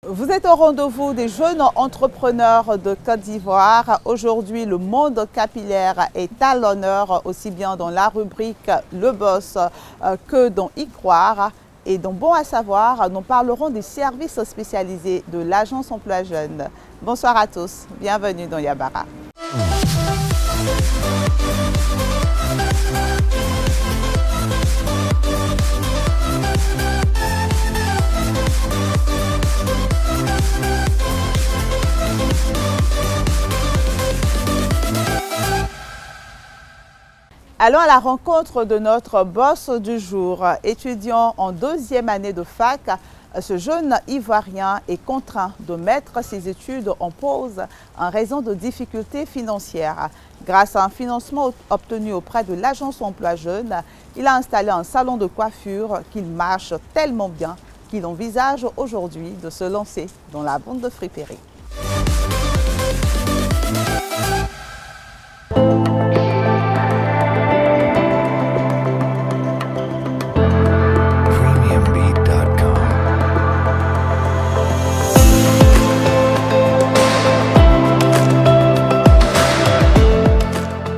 Vous êtes au rendez-vous des jeunes entrepreneurs de Côte d'Ivoire. Aujourd'hui, le monde capillaire est à l'honneur, aussi bien dans la rubrique Le Boss que dans Y Croire. Et dans Bon à savoir, nous parlerons des services spécialisés de l'Agence Emploi Jeunes. Bonsoir à tous, bienvenue dans Yabara. Allons à la rencontre de notre boss du jour. Étudiant en deuxième année de fac, ce jeune Ivoirien est contraint de mettre ses études en pause en raison de difficultés financières. Grâce à un financement obtenu auprès de l'Agence Emploi Jeunes, il a installé un salon de coiffure qu'il marche tellement bien qu'il envisage aujourd'hui de se lancer dans la vente de friperies.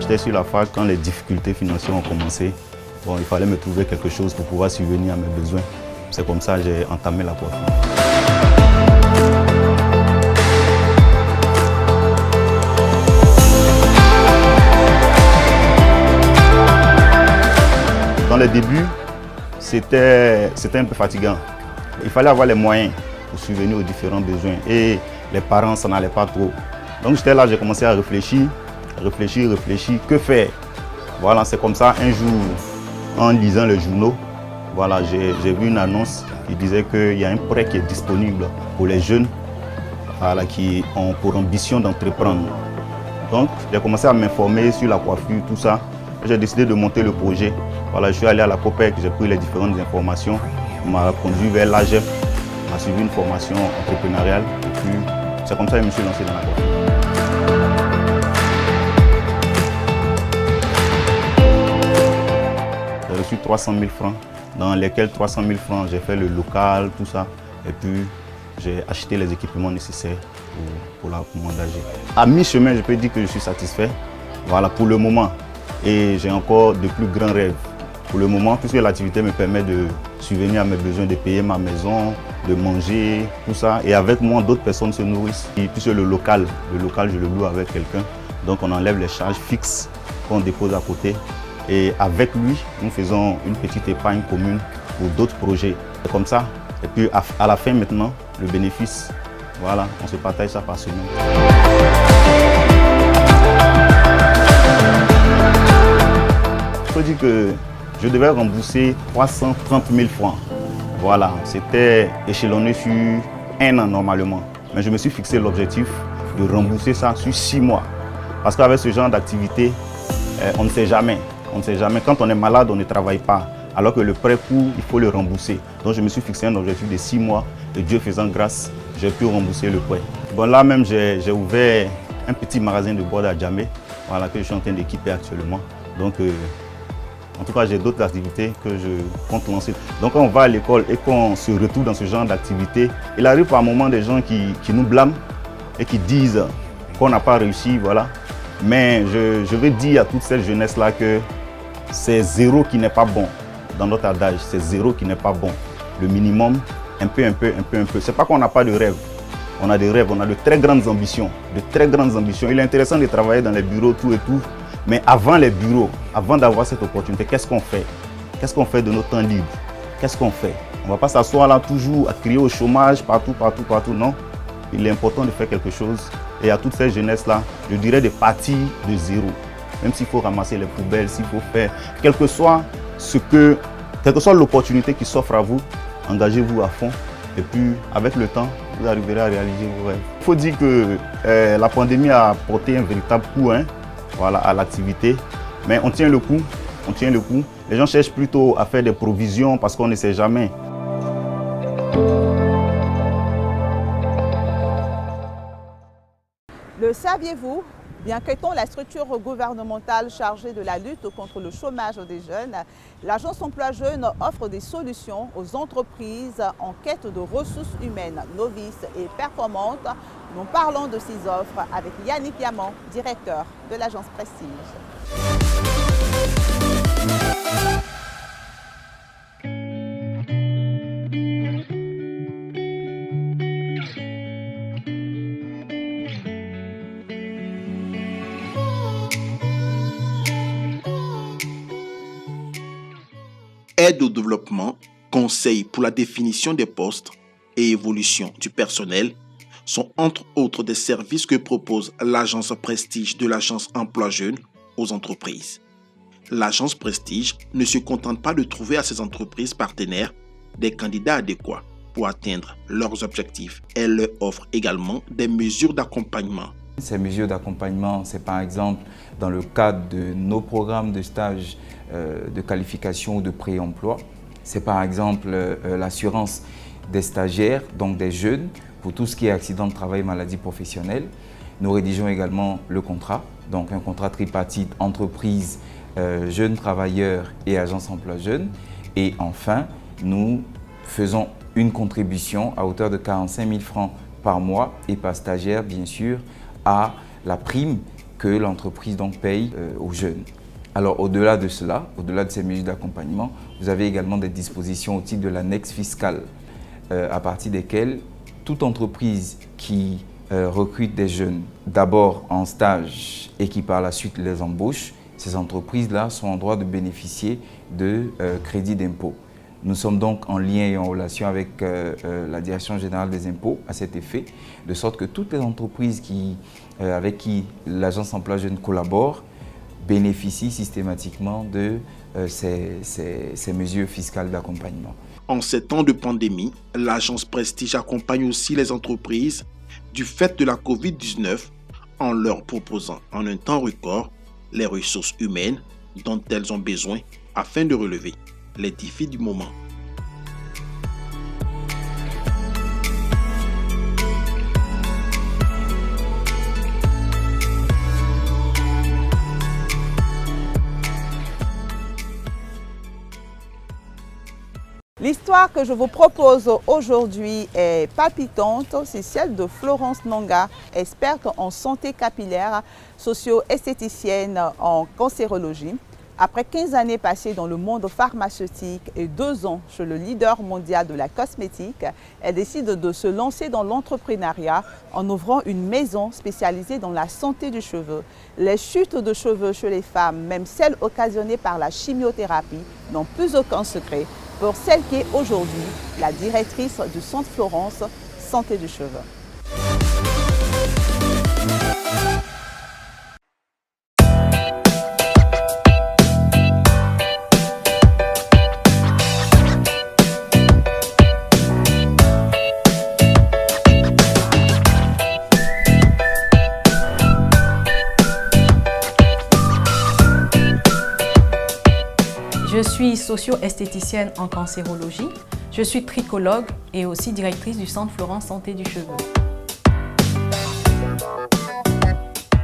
J'étais sur la fac quand les difficultés financières ont commencé. Bon, il fallait me trouver quelque chose pour pouvoir subvenir à mes besoins. C'est comme ça que j'ai entamé la coiffure. Dans les débuts, c'était un peu fatigant. Il fallait avoir les moyens pour subvenir aux différents besoins et les parents, ça n'allait pas trop. Donc j'étais là, j'ai commencé à réfléchir, que faire? Voilà, c'est comme ça, un jour, en lisant les journaux, voilà, j'ai vu une annonce qui disait qu'il y a un prêt qui est disponible pour les jeunes voilà, qui ont pour ambition d'entreprendre. Donc, j'ai commencé à m'informer sur la coiffure, tout ça. J'ai décidé de monter le projet. Voilà, je suis allé à la COPEC, j'ai pris les différentes informations. On m'a conduit vers l'AGEP, on a suivi une formation entrepreneuriale. Et puis, c'est comme ça que je me suis lancé dans la coiffure. J'ai reçu 300 000 francs, dans lesquels 300 000 francs, j'ai fait le local, tout ça. Et puis, j'ai acheté les équipements nécessaires pour m'engager. À mi-chemin, je peux dire que je suis satisfait. Voilà, pour le moment. Et j'ai encore de plus grands rêves. Pour le moment, puisque l'activité me permet de subvenir à mes besoins, de payer ma maison, de manger, tout ça. Et avec moi, d'autres personnes se nourrissent. Et puisque le local, je le loue avec quelqu'un. Donc on enlève les charges fixes qu'on dépose à côté. Et avec lui, nous faisons une petite épargne commune pour d'autres projets. C'est comme ça. Et puis à la fin maintenant, le bénéfice, voilà, on se partage ça par semaine. Il faut dire que je devais rembourser 330 000 francs. Voilà, c'était échelonné sur un an normalement. Mais je me suis fixé l'objectif de rembourser ça sur 6 mois. Parce qu'avec ce genre d'activité, on ne sait jamais. On ne sait jamais. Quand on est malade, on ne travaille pas. Alors que le prêt court, il faut le rembourser. Donc je me suis fixé un objectif de 6 mois. Et Dieu faisant grâce, j'ai pu rembourser le prêt. Bon, là même, j'ai ouvert un petit magasin de bois à Djamé, voilà, que je suis en train d'équiper actuellement. Donc, en tout cas, j'ai d'autres activités que je compte lancer. Donc, quand on va à l'école et qu'on se retrouve dans ce genre d'activité, il arrive par moments des gens qui nous blâment et qui disent qu'on n'a pas réussi, voilà. Mais je veux dire à toute cette jeunesse-là que c'est zéro qui n'est pas bon dans notre adage. C'est zéro qui n'est pas bon. Le minimum, un peu. C'est pas qu'on n'a pas de rêve. On a des rêves, on a de très grandes ambitions. Il est intéressant de travailler dans les bureaux, tout et tout. Mais avant les bureaux, avant d'avoir cette opportunité, qu'est-ce qu'on fait? Qu'est-ce qu'on fait de notre temps libre? Qu'est-ce qu'on fait? On ne va pas s'asseoir là toujours à crier au chômage, partout, non. Il est important de faire quelque chose. Et à toute cette jeunesse-là, je dirais de partir de zéro. Même s'il faut ramasser les poubelles, s'il faut faire, quelle que soit l'opportunité qui s'offre à vous, engagez-vous à fond. Et puis, avec le temps, vous arriverez à réaliser vos rêves. Il faut dire que la pandémie a porté un véritable coup, voilà, à l'activité. Mais on tient le coup. Les gens cherchent plutôt à faire des provisions parce qu'on ne sait jamais. Le saviez-vous? Bien qu'étant la structure gouvernementale chargée de la lutte contre le chômage des jeunes, l'Agence Emploi Jeunes offre des solutions aux entreprises en quête de ressources humaines novices et performantes. Nous parlons de ces offres avec Yannick Diamant, directeur de l'Agence Prestige. Aide au développement, conseils pour la définition des postes et évolution du personnel sont entre autres des services que propose l'agence Prestige de l'agence Emploi Jeunes aux entreprises. L'agence Prestige ne se contente pas de trouver à ces entreprises partenaires des candidats adéquats pour atteindre leurs objectifs. Elle leur offre également des mesures d'accompagnement. Ces mesures d'accompagnement, c'est par exemple dans le cadre de nos programmes de stage de qualification ou de pré-emploi. C'est par exemple l'assurance des stagiaires, donc des jeunes, pour tout ce qui est accident de travail, maladie professionnelle. Nous rédigeons également le contrat, donc un contrat tripartite entreprise, jeunes travailleurs et agence emploi jeunes. Et enfin, nous faisons une contribution à hauteur de 45 000 francs par mois et par stagiaire, bien sûr, à la prime que l'entreprise donc paye aux jeunes. Alors au-delà de cela, au-delà de ces mesures d'accompagnement, vous avez également des dispositions au titre de l'annexe fiscale à partir desquelles toute entreprise qui recrute des jeunes d'abord en stage et qui par la suite les embauche, ces entreprises-là sont en droit de bénéficier de crédits d'impôt. Nous sommes donc en lien et en relation avec la Direction générale des impôts à cet effet, de sorte que toutes les entreprises avec qui l'agence Emploi Jeunes collabore bénéficient systématiquement de ces mesures fiscales d'accompagnement. En ces temps de pandémie, l'agence Prestige accompagne aussi les entreprises du fait de la COVID-19 en leur proposant en un temps record les ressources humaines dont elles ont besoin afin de relever les défis du moment. L'histoire que je vous propose aujourd'hui est palpitante, c'est celle de Florence Nonga, experte en santé capillaire, socio-esthéticienne en cancérologie. Après 15 années passées dans le monde pharmaceutique et 2 ans chez le leader mondial de la cosmétique, elle décide de se lancer dans l'entrepreneuriat en ouvrant une maison spécialisée dans la santé du cheveu. Les chutes de cheveux chez les femmes, même celles occasionnées par la chimiothérapie, n'ont plus aucun secret pour celle qui est aujourd'hui la directrice du Centre Florence Santé du Cheveu. Je suis socio-esthéticienne en cancérologie. Je suis tricologue et aussi directrice du Centre Florence Santé du Cheveu.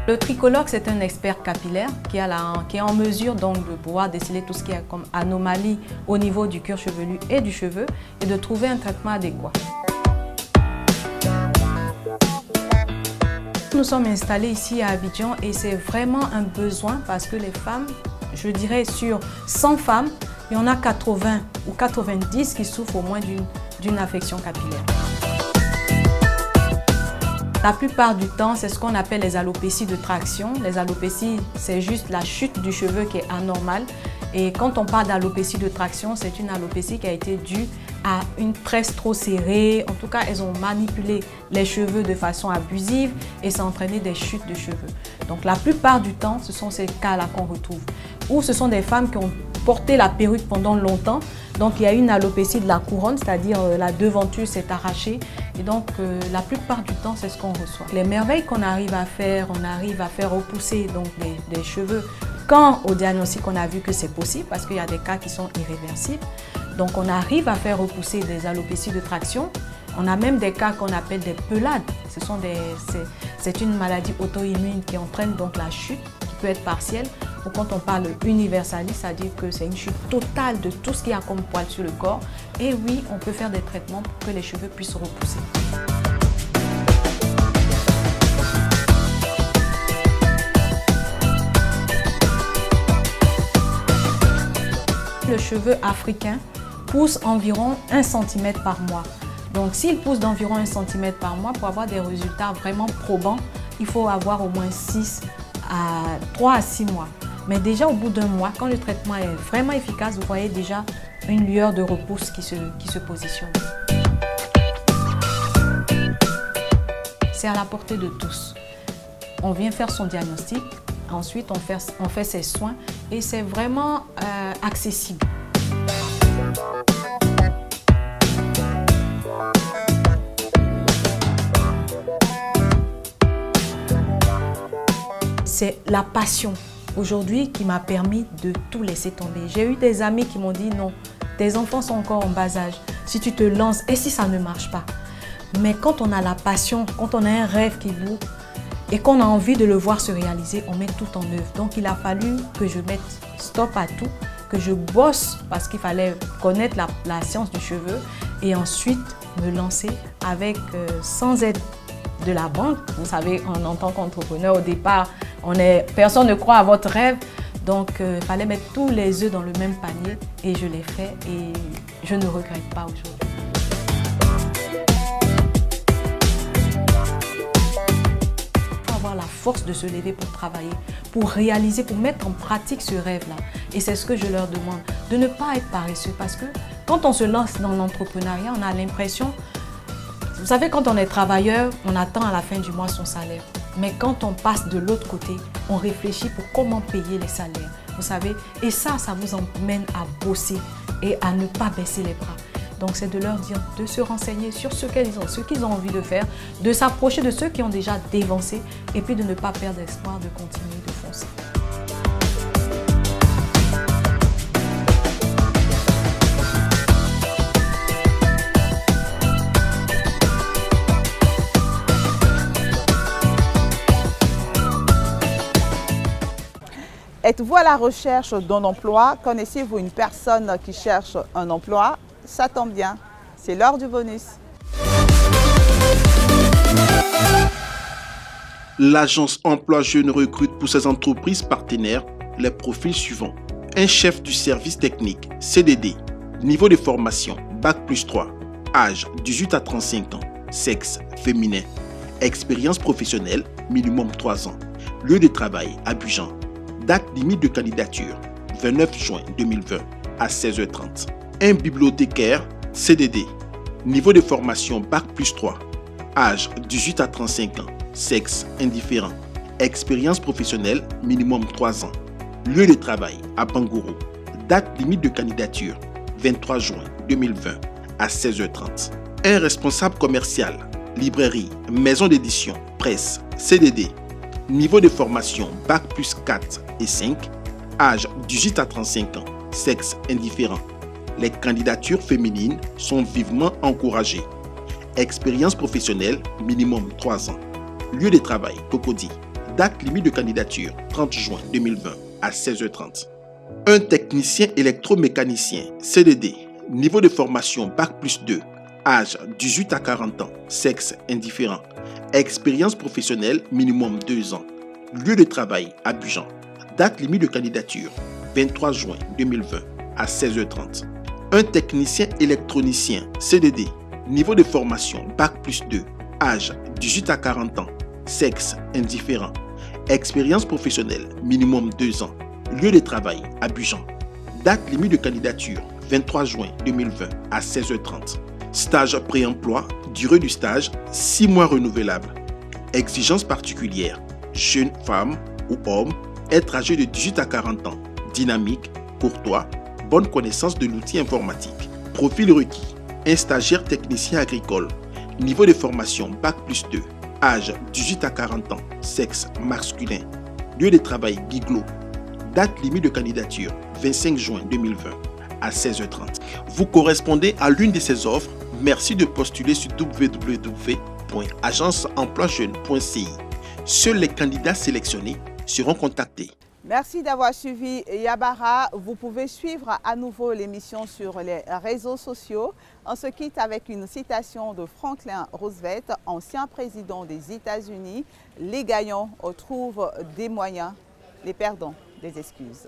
Le tricologue, c'est un expert capillaire qui est en mesure donc de pouvoir déceler tout ce qui est comme anomalie au niveau du cuir chevelu et du cheveu et de trouver un traitement adéquat. Nous sommes installés ici à Abidjan et c'est vraiment un besoin parce que les femmes, je dirais sur 100 femmes, il y en a 80 ou 90 qui souffrent au moins d'une affection capillaire. La plupart du temps, c'est ce qu'on appelle les alopécies de traction. Les alopécies, c'est juste la chute du cheveu qui est anormale. Et quand on parle d'alopécie de traction, c'est une alopécie qui a été due à une tresse trop serrée. En tout cas, elles ont manipulé les cheveux de façon abusive et ça a entraîné des chutes de cheveux. Donc la plupart du temps, ce sont ces cas-là qu'on retrouve. Ou ce sont des femmes qui ont porté la perruque pendant longtemps. Donc il y a une alopécie de la couronne, c'est-à-dire la devanture s'est arrachée. Et donc la plupart du temps, c'est ce qu'on reçoit. Les merveilles qu'on arrive à faire, on arrive à faire repousser donc, des cheveux. Quand au diagnostic, on a vu que c'est possible, parce qu'il y a des cas qui sont irréversibles. Donc on arrive à faire repousser des alopécies de traction. On a même des cas qu'on appelle des pelades. c'est une maladie auto-immune qui entraîne donc la chute, qui peut être partielle. Ou quand on parle universalis, c'est-à-dire que c'est une chute totale de tout ce qu'il y a comme poil sur le corps. Et oui, on peut faire des traitements pour que les cheveux puissent repousser. Le cheveu africain pousse environ 1 cm par mois. Donc s'il pousse d'environ 1 cm par mois, pour avoir des résultats vraiment probants, il faut avoir au moins 3 à 6 mois. Mais déjà au bout d'un mois, quand le traitement est vraiment efficace, vous voyez déjà une lueur de repousse qui se positionne. C'est à la portée de tous. On vient faire son diagnostic, ensuite on fait ses soins et c'est vraiment accessible. C'est la passion aujourd'hui qui m'a permis de tout laisser tomber. J'ai eu des amis qui m'ont dit non, tes enfants sont encore en bas âge. Si tu te lances, et si ça ne marche pas? Mais quand on a la passion, quand on a un rêve qui bout et qu'on a envie de le voir se réaliser, on met tout en œuvre. Donc il a fallu que je mette stop à tout, que je bosse parce qu'il fallait connaître la science du cheveu et ensuite me lancer avec sans aide de la banque. Vous savez, en tant qu'entrepreneur, au départ, personne ne croit à votre rêve. Donc, il fallait mettre tous les œufs dans le même panier et je l'ai fait et je ne regrette pas aujourd'hui. Il faut avoir la force de se lever pour travailler, pour réaliser, pour mettre en pratique ce rêve-là. Et c'est ce que je leur demande, de ne pas être paresseux parce que quand on se lance dans l'entrepreneuriat, on a l'impression... Vous savez, quand on est travailleur, on attend à la fin du mois son salaire. Mais quand on passe de l'autre côté, on réfléchit pour comment payer les salaires. Vous savez, et ça vous emmène à bosser et à ne pas baisser les bras. Donc c'est de leur dire de se renseigner sur ce qu'ils ont envie de faire, de s'approcher de ceux qui ont déjà dévancé et puis de ne pas perdre espoir, de continuer de foncer. Êtes-vous à la recherche d'un emploi? Connaissez-vous une personne qui cherche un emploi? Ça tombe bien, c'est l'heure du bonus. L'agence Emploi Jeunes recrute pour ses entreprises partenaires les profils suivants. Un chef du service technique, CDD, niveau de formation, Bac+3, âge 18 à 35 ans, sexe féminin, expérience professionnelle, minimum 3 ans, lieu de travail, Abidjan. Date limite de candidature, 29 juin 2020 à 16h30. Un bibliothécaire, CDD, niveau de formation Bac+3, âge 18 à 35 ans, sexe indifférent, expérience professionnelle minimum 3 ans, lieu de travail à Bangourou. Date limite de candidature, 23 juin 2020 à 16h30. Un responsable commercial, librairie, maison d'édition, presse, CDD, niveau de formation Bac+4 et 5, âge 18 à 35 ans, sexe indifférent. Les candidatures féminines sont vivement encouragées. Expérience professionnelle, minimum 3 ans. Lieu de travail, Cocody. Date limite de candidature, 30 juin 2020 à 16h30. Un technicien électromécanicien, CDD, niveau de formation Bac+2, âge 18 à 40 ans, sexe indifférent. Expérience professionnelle, minimum 2 ans. Lieu de travail, Abidjan. Date limite de candidature, 23 juin 2020 à 16h30. Un technicien électronicien, CDD, niveau de formation Bac+2, âge 18 à 40 ans, sexe indifférent. Expérience professionnelle, minimum 2 ans. Lieu de travail, Abidjan. Date limite de candidature, 23 juin 2020 à 16h30. Stage pré-emploi, durée du stage, 6 mois renouvelable. Exigences particulières, jeune femme ou homme, être âgé de 18 à 40 ans, dynamique, courtois, bonne connaissance de l'outil informatique. Profil requis, un stagiaire technicien agricole, niveau de formation Bac+2, âge 18 à 40 ans, sexe masculin, lieu de travail Biglo. Date limite de candidature, 25 juin 2020 à 16h30. Vous correspondez à l'une de ces offres. Merci de postuler sur www.agenceemploijeune.ci. Seuls les candidats sélectionnés seront contactés. Merci d'avoir suivi Yabara. Vous pouvez suivre à nouveau l'émission sur les réseaux sociaux. On se quitte avec une citation de Franklin Roosevelt, ancien président des États-Unis. Les gagnants trouvent des moyens, les perdants des excuses.